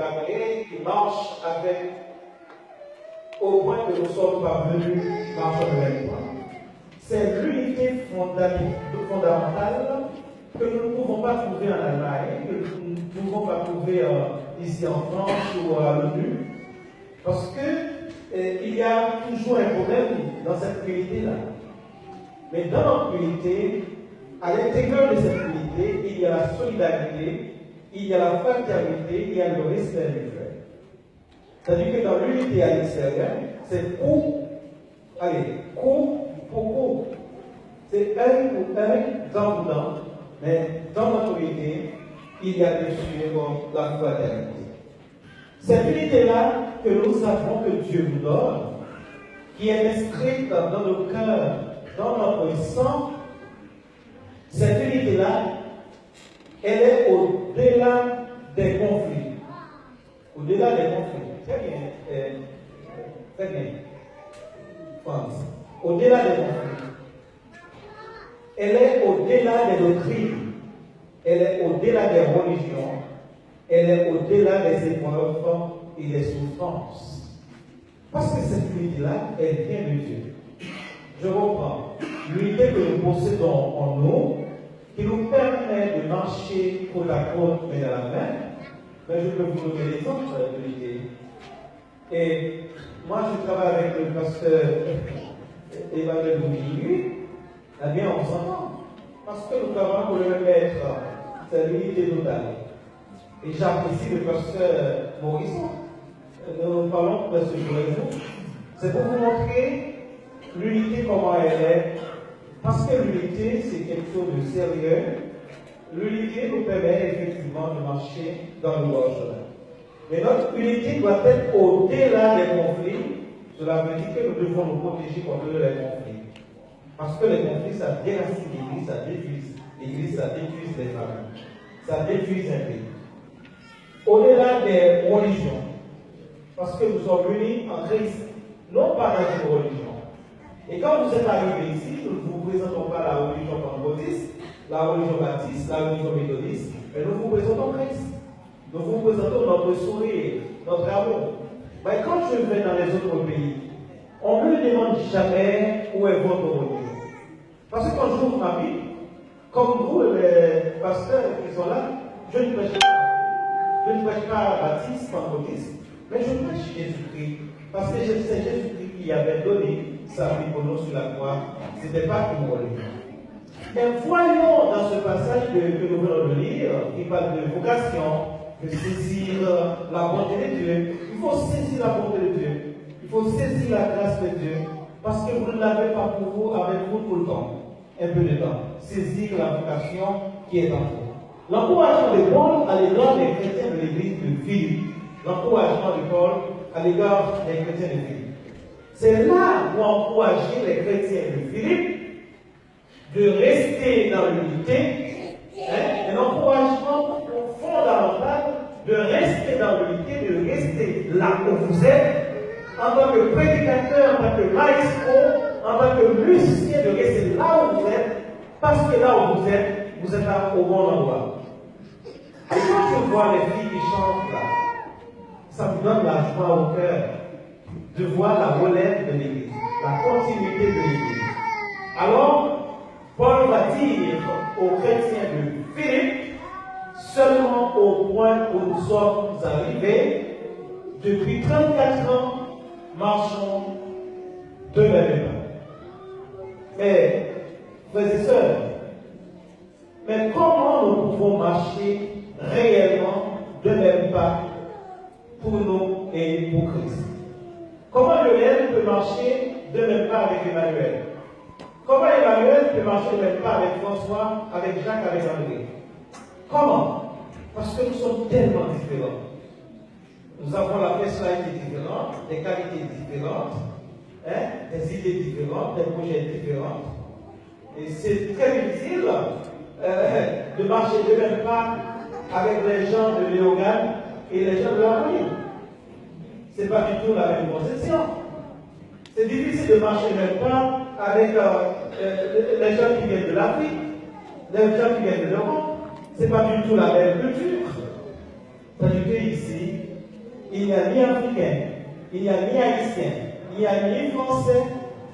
préparé, qui marche avec, au point que nous sommes parvenus marcher de même point. C'est l'unité fondamentale que nous ne pouvons pas trouver en Allemagne, que nous ne pouvons pas trouver ici en France ou à l'ONU, parce que il y a toujours un problème dans cette unité-là. Mais dans notre unité, à l'intérieur de cette unité, il y a la solidarité, il y a la fraternité, il y a le respect mutuel. C'est-à-dire que dans l'unité à l'extérieur, c'est coup, allez, coup pour coup. C'est un pour un, dent pour dent. Mais dans notre unité, il y a bien sûr la fraternité. Cette unité-là que nous savons que Dieu nous donne, qui est inscrite dans nos cœurs, dans notre sang, cette unité-là, elle est au-delà des conflits. Au-delà des conflits. Très bien. Très bien. France. Au-delà des conflits. Elle est au-delà des doctrines. Elle est au-delà des religions. Elle est au-delà des épreuves et des souffrances. Parce que cette unité-là, elle vient de Dieu. Je reprends. L'unité que nous possédons en nous, qui nous permet de marcher côte à côte, mais dans la main. Mais je peux vous donner l'exemple de l'unité. Et moi, je travaille avec le pasteur Emmanuel Bougini. Eh bien, on s'entend. Parce que nous travaillons pour le même maître. C'est l'unité totale. Et j'apprécie le pasteur Morisson. Nous parlons de ce jour. C'est pour vous montrer l'unité, comment elle est. Parce que l'unité, c'est quelque chose de sérieux. L'unité nous permet effectivement de marcher dans le droit chemin. Mais notre unité doit être au-delà des conflits. Cela veut dire que nous devons nous protéger contre les conflits. Parce que les conflits, ça déracine l'Église, ça détruise l'Église, ça détruise les familles, ça détruise un pays. Au-delà des religions, parce que nous sommes unis en Christ, non pas dans une religion. Et quand vous êtes arrivés ici, nous ne vous présentons pas la religion pentecôtiste, la religion baptiste, la religion méthodiste, mais nous vous présentons Christ. Nous vous présentons notre sourire, notre amour. Mais quand je vais dans les autres pays, on ne me demande jamais où est votre religion. Parce que quand j'ouvre ma Bible, comme vous, les pasteurs qui sont là, je ne prêche pas baptiste, pentecôtiste, mais je prêche Jésus-Christ. Parce que c'est Jésus-Christ qui avait donné sa vie pour nous sur la croix. Ce n'était pas une religion. Et voyons dans ce passage que nous venons de lire, qui parle de vocation, de saisir la bonté de Dieu. Il faut saisir la bonté de Dieu. Il faut saisir la grâce de Dieu. Parce que vous ne l'avez pas pour vous, avec vous tout le temps. Un peu de temps. Saisir la vocation qui est en vous. L'encouragement de Paul à l'égard des chrétiens de l'église de Philippe. L'encouragement de Paul à l'égard des chrétiens de Philippe. C'est là pour encourager les chrétiens de Philippe de rester dans l'unité. Un encouragement fondamental de rester dans l'unité, de rester là où vous êtes, en tant que prédicateur, en tant que maestro, en tant que musicien, de rester là où vous êtes, parce que là où vous êtes là au bon endroit. Et quand je vois les filles qui chantent là, ça me donne la joie au cœur de voir la relève de l'Église, la continuité de l'Église. Alors, Paul va dire aux chrétiens de Philippe, seulement au point où nous sommes arrivés, depuis 34 ans, marchons de même pas. Mais, frères et sœurs, mais comment nous pouvons marcher réellement de même pas pour nous et pour Christ? Comment Lionel peut marcher de même pas avec Emmanuel? Comment Emmanuel peut marcher de même pas avec François, avec Jacques, avec André? Comment? Parce que nous sommes tellement différents. Nous avons la personnalité différente, des qualités différentes, des idées différentes, des projets différents. Et c'est très difficile de marcher de même pas avec les gens de Léogane et les gens de la Moline. Ce n'est pas du tout la même conception. C'est difficile de marcher même pas avec les gens qui viennent de l'Afrique, les gens qui viennent de l'Europe. Ce n'est pas du tout la même culture. C'est-à-dire qu'ici, il n'y a ni africain, il n'y a ni haïtien, il n'y a ni français,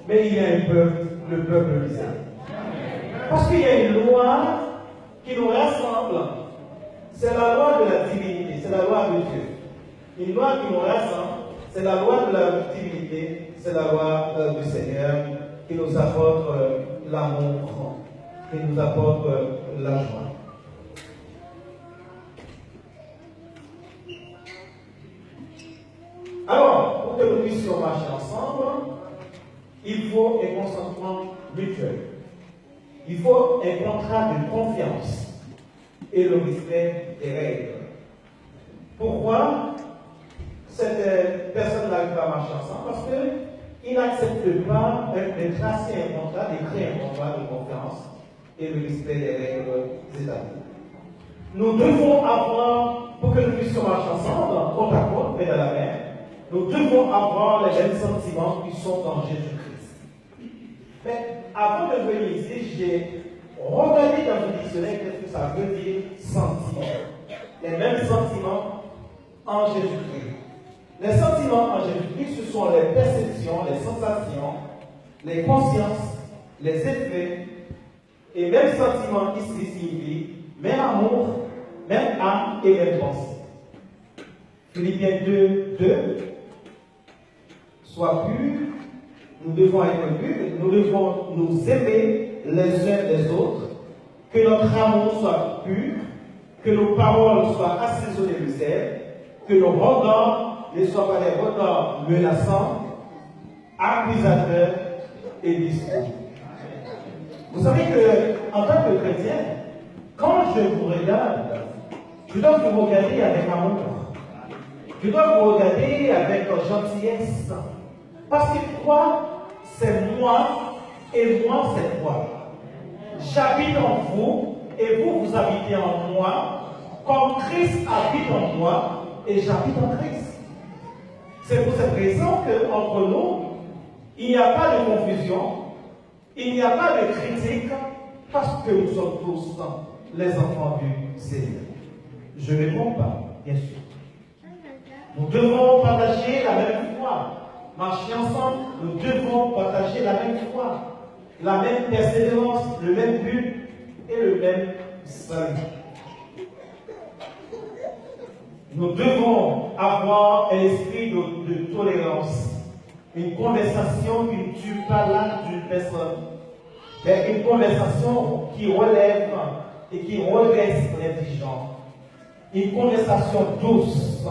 mais il y a un peuple, le peuple d'Israël. Parce qu'il y a une loi qui nous rassemble. C'est la loi de la divinité, c'est la loi de Dieu. Une loi qui nous rassemble, c'est la loi de la divinité, c'est la loi du Seigneur qui nous apporte l'amour, qui nous apporte la joie. Alors, pour que nous puissions marcher ensemble, il faut un consentement mutuel. Il faut un contrat de confiance et le respect des règles. Pourquoi cette personne n'arrive pas à marcher ensemble? Parce qu'il n'accepte pas de tracer un contrat, d'écrire un contrat de confiance et le respect des règles établies. Nous devons avoir, pour que nous puissions marcher ensemble, côte à côte, main dans la main, nous devons avoir les mêmes sentiments qui sont en Jésus-Christ. Mais avant de venir ici, j'ai regardé dans le dictionnaire qu'est-ce que ça veut dire sentiment. Les mêmes sentiments en Jésus-Christ. Les sentiments en Jésus-Christ, ce sont les perceptions, les sensations, les consciences, les effets, et même sentiments ici signifient même amour, même âme et même pensée. Philippiens 2, sois pur, nous devons être purs, nous devons nous aimer les uns les autres, que notre amour soit pur, que nos paroles soient assaisonnées de zèle, que nos regards ne soient pas des regards menaçants, accusateurs et discours. Vous savez qu'en tant que chrétien, quand je vous regarde, je dois vous regarder avec amour. Je dois vous regarder avec gentillesse. Parce que toi, c'est moi, et moi, c'est toi. J'habite en vous, et vous, vous habitez en moi, comme Christ habite en moi, et j'habite en Christ. C'est pour cette raison qu'entre nous, il n'y a pas de confusion, il n'y a pas de critique, parce que nous sommes tous les enfants du Seigneur. Je ne réponds pas, bien sûr. Nous devons partager la même foi. Marcher ensemble, nous devons partager la même foi, la même persévérance, le même but et le même salut. Nous devons avoir un esprit de tolérance, une conversation qui ne tue pas l'âme d'une personne, mais une conversation qui relève et qui redresse l'intelligence, une conversation douce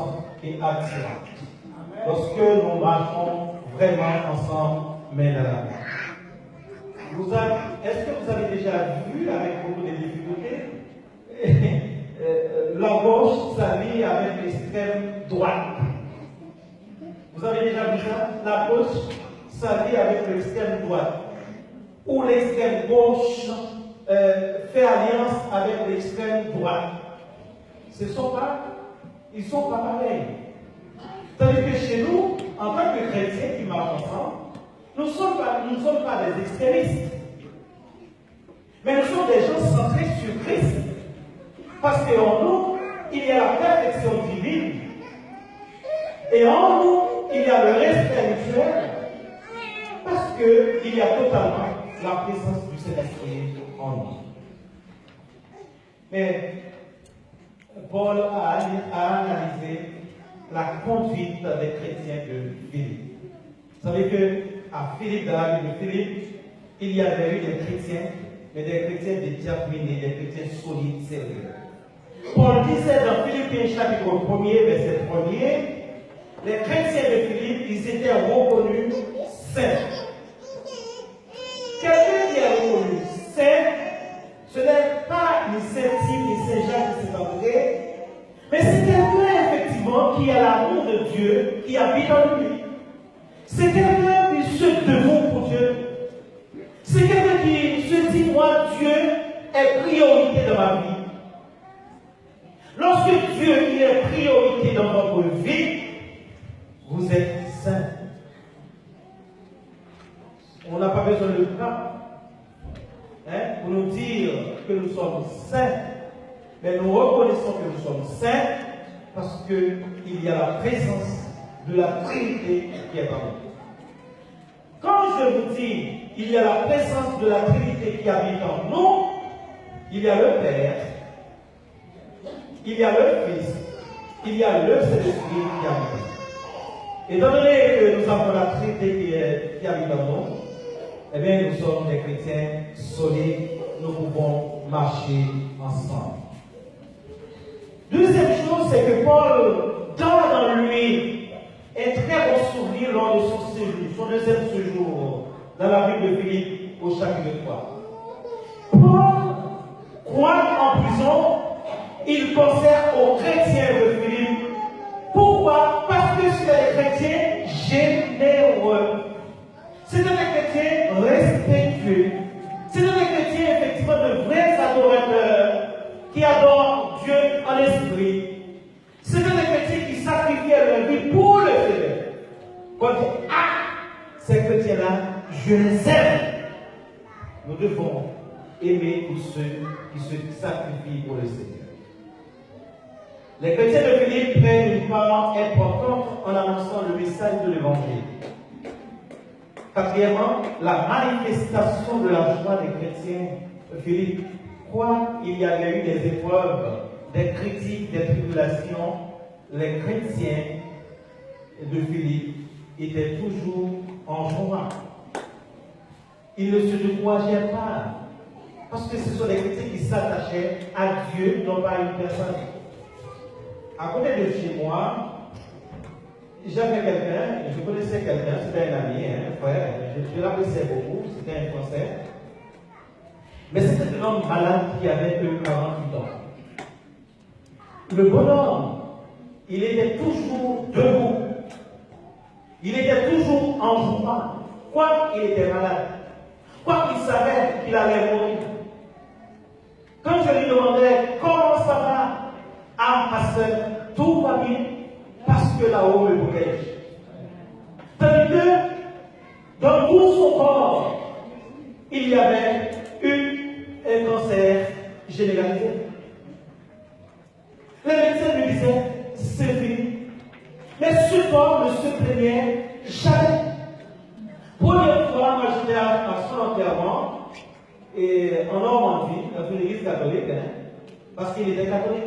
et attirante. Lorsque nous marchons vraiment ensemble, main dans la main. Est-ce que vous avez déjà vu avec beaucoup de difficultés la gauche s'allie avec l'extrême droite? Vous avez déjà vu ça? La gauche s'allie avec l'extrême droite. Ou l'extrême gauche fait alliance avec l'extrême droite. Ils ne sont pas pareils. C'est-à-dire que chez nous, en tant que chrétiens qui marchent ensemble, nous ne sommes pas des extrémistes. Mais nous sommes des gens centrés sur Christ. Parce qu'en nous, il y a la perfection divine. Et en nous, il y a le respect mutuel. Parce qu'il y a totalement la présence du Saint-Esprit en nous. Mais Paul a analysé la conduite des chrétiens de Philippe. Vous savez qu'à Philippe, dans la ville de Philippe, il y avait eu des chrétiens, mais des chrétiens déterminés, des chrétiens solides, sérieux. Paul disait dans Philippiens chapitre 1er, verset 1er, les chrétiens de Philippe, ils étaient reconnus saints. Quelqu'un qui est reconnu saint, ce n'est pas une Saint-Yves, ni Saint-Jacques, ni Saint-André, mais c'est quelqu'un, effectivement, qui a l'amour de Dieu, qui habite en lui. C'est quelqu'un qui se dévoue pour Dieu. C'est quelqu'un qui se dit, moi, Dieu est priorité dans ma vie. Lorsque Dieu est priorité dans votre vie, vous êtes saint. On n'a pas besoin de pape pour nous dire que nous sommes saints. Mais nous reconnaissons que nous sommes saints parce qu'il y a la présence de la Trinité qui est en nous. Quand je vous dis il y a la présence de la Trinité qui habite en nous, il y a le Père, il y a le Fils, il y a le Saint-Esprit qui habite. Étant donné que nous avons la Trinité qui habite en nous, eh bien nous sommes des chrétiens solides, nous pouvons marcher ensemble. Deuxième chose, c'est que Paul garde en lui un très bon souvenir lors de son séjour, son deuxième séjour dans la ville de Philippe au chapitre 3. Paul croit en prison, il concerne aux chrétiens de Philippe. Pourquoi? Parce que c'est des chrétiens généreux. C'est des chrétiens respectueux. C'est des chrétiens effectivement de vrais adorateurs qui adorent Dieu en esprit. C'est des chrétiens qui sacrifient leur vie pour le Seigneur. Quand on dit, ces chrétiens-là, je les aime. Nous devons aimer tous ceux qui se sacrifient pour le Seigneur. Les chrétiens de Philippe prennent une part importante en annonçant le message de l'Évangile. Quatrièmement, la manifestation de la joie des chrétiens de Philippe. Quoi il y avait eu des épreuves, des critiques, des tribulations, les chrétiens de Philippe étaient toujours en joie. Ils ne se décourageaient pas, parce que ce sont des chrétiens qui s'attachaient à Dieu, non pas à une personne. À côté de chez moi, j'avais quelqu'un, je connaissais quelqu'un, c'était un ami, un frère, je l'appréciais beaucoup, c'était un Français. Mais c'était un homme malade qui avait 48 ans. Le bonhomme, il était toujours debout. Il était toujours en joie. Quoi qu'il était malade, quoi qu'il savait qu'il allait mourir. Quand je lui demandais comment ça va, pasteur, tout va bien parce que là-haut me protège. Tandis que dans tout son corps, il y avait un cancer généralisé. Les médecins lui disaient, c'est fini. Mais ce corps ne se plaignait jamais. Première fois, moi j'étais à son enterrement, et en Normandie, dans une église catholique, parce qu'il était catholique.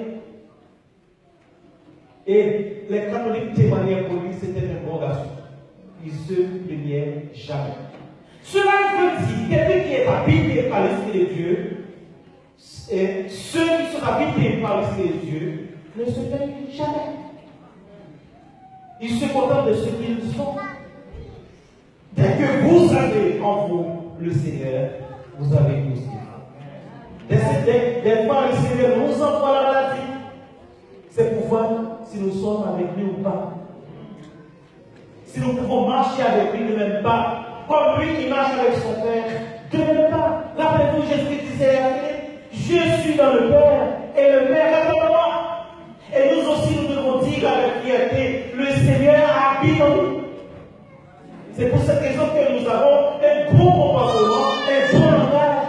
Et les catholiques témoignaient pour lui, c'était un bon garçon. Il se plaignait jamais. Cela veut dire, quelqu'un qui est habité par l'Esprit de Dieu, et ceux qui sont habités par l'Esprit de Dieu, ne se plaignent jamais. Ils se contentent de ce qu'ils sont. Dès que vous avez en vous le Seigneur, vous avez tout ce qu'il faut. Des fois, le Seigneur nous envoie la maladie. C'est pour voir si nous sommes avec lui ou pas. Si nous pouvons marcher avec lui de même pas. Comme lui qui marche avec son Père, de même pas. Rappelez-vous, Jésus disait à je suis dans le Père et le Père est dans moi. Et nous aussi, nous devons dire avec fierté, le Seigneur habite en nous. C'est pour cette raison que nous avons un bon comportement, un bon langage.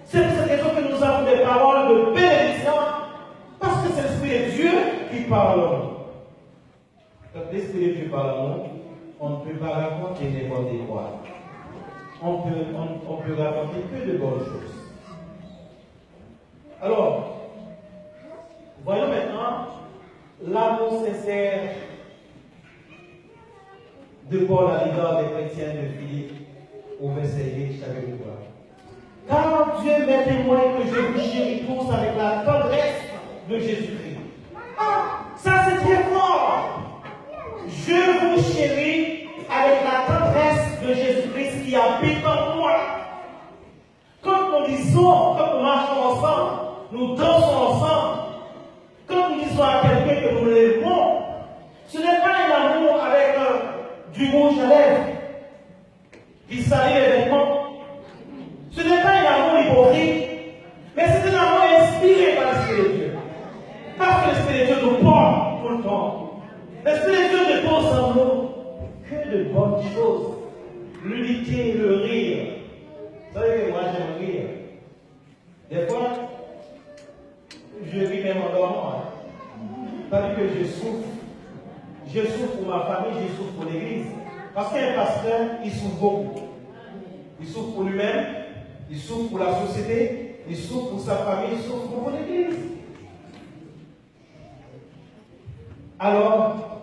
C'est pour cette raison que nous avons des paroles de bénédiction. Parce que c'est l'Esprit de Dieu qui parle en nous. Quand l'Esprit de Dieu parle en nous, on ne peut pas raconter n'importe quoi. On peut raconter que de bonnes choses. Alors, voyons maintenant l'amour sincère de Paul à l'égard des chrétiens de Philippe au verset 8, chapitre 3. Car Dieu m'est témoin que je vous chéris tous avec la tendresse de Jésus-Christ. Ça c'est très fort. Je vous chéris avec la tendresse de Jésus-Christ qui habite en moi. Quand nous disons, quand nous marchons ensemble, nous dansons ensemble, quand nous disons à quelqu'un que nous l'aimons, ce n'est pas un amour avec du rouge à lèvres qui salit les vêtements. Ce n'est pas un amour hypocrite, mais c'est un amour inspiré par l'Esprit de Dieu. Parce que l'Esprit de Dieu nous porte tout le temps. L'Esprit de Dieu ne pose en nous que de bonnes choses. L'unité, le rire. Vous savez que moi j'aime rire. Des fois, je ris même en dormant. pas dit que je souffre. Je souffre pour ma famille, je souffre pour l'église. Parce qu'un pasteur, il souffre beaucoup. Il souffre pour lui-même, il souffre pour la société, il souffre pour sa famille, il souffre pour l'église. Alors,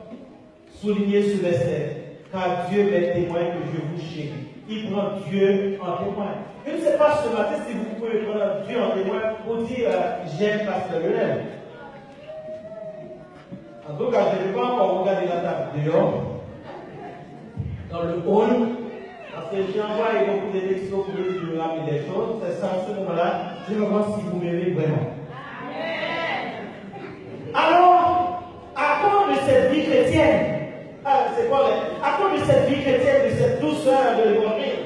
soulignez ce verset, car Dieu m'est témoin que je vous chéris. Il prend Dieu en témoin. Je ne sais pas ce matin si vous pouvez prendre Dieu en témoin pour dire j'aime Pasteur Lionel. En tout cas, je ne vais pas encore regarder la table dehors, dans le hall, parce que j'ai envoyé beaucoup de textos pour me rappeler des choses. C'est ça, à ce moment-là, je vais voir si vous m'aimez vraiment. Alors, à cause de cette vie chrétienne, à cause de cette vie chrétienne, de cette douceur de l'évangile,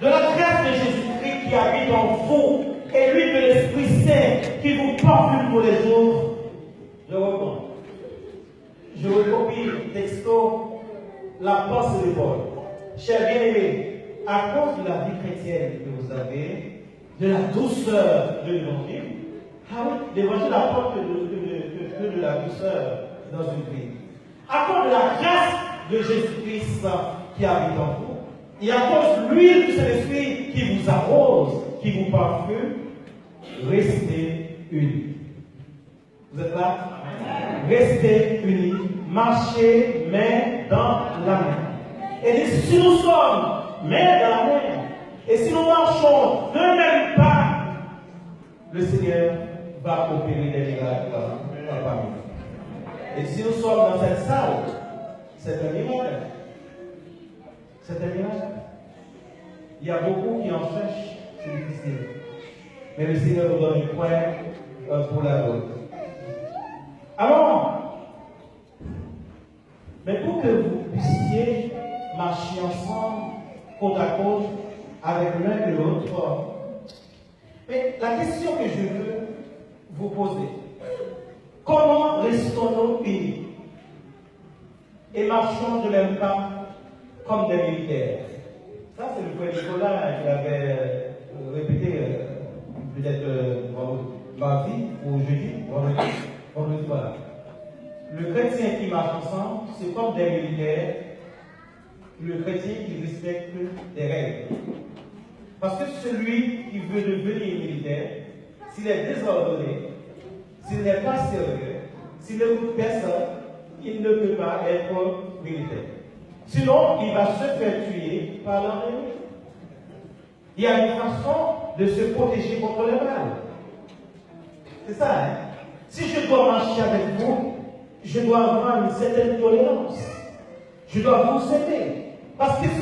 de la grâce de Jésus-Christ qui habite en vous, et lui de l'Esprit Saint qui vous parfume tous les jours, je reprends. Je recopie le texto, la pensée de Paul. Chers bien-aimés, à cause de la vie chrétienne que vous avez, de la douceur de l'évangile, l'évangile apporte que de la douceur dans une vie. À cause de la grâce de Jésus-Christ qui habite en vous, et à cause de l'huile du Saint-Esprit qui vous arrose, qui vous parfume, restez unis. Vous êtes là? Restez unis, marchez main dans la main. Et si nous sommes main dans la main, et si nous marchons de même pas, le Seigneur va opérer des miracles parmi nous. Et si nous sommes dans cette salle, c'est un miracle. C'est un miracle. Il y a beaucoup qui en cherchent, c'est difficile. Mais le Seigneur nous donne une point pour la route. Alors, mais pour que vous puissiez marcher ensemble, côte à côte, avec l'un et l'autre, mais la question que je veux vous poser, comment restons-nous unis et marchons de même pas comme des militaires? Ça, c'est le frère Nicolas qui avait répété peut-être mardi ou jeudi, vendredi, voilà. Le chrétien qui marche ensemble, c'est comme des militaires, le chrétien qui respecte des règles. Parce que celui qui veut devenir militaire, s'il est désordonné, s'il n'est pas sérieux, s'il n'écoute personne, il ne peut pas être militaire. Sinon, il va se faire tuer par l'ennemi. Il y a une façon de se protéger contre le mal. C'est ça, hein? Si je dois marcher avec vous, je dois avoir une certaine tolérance. Je dois vous aimer. Parce que si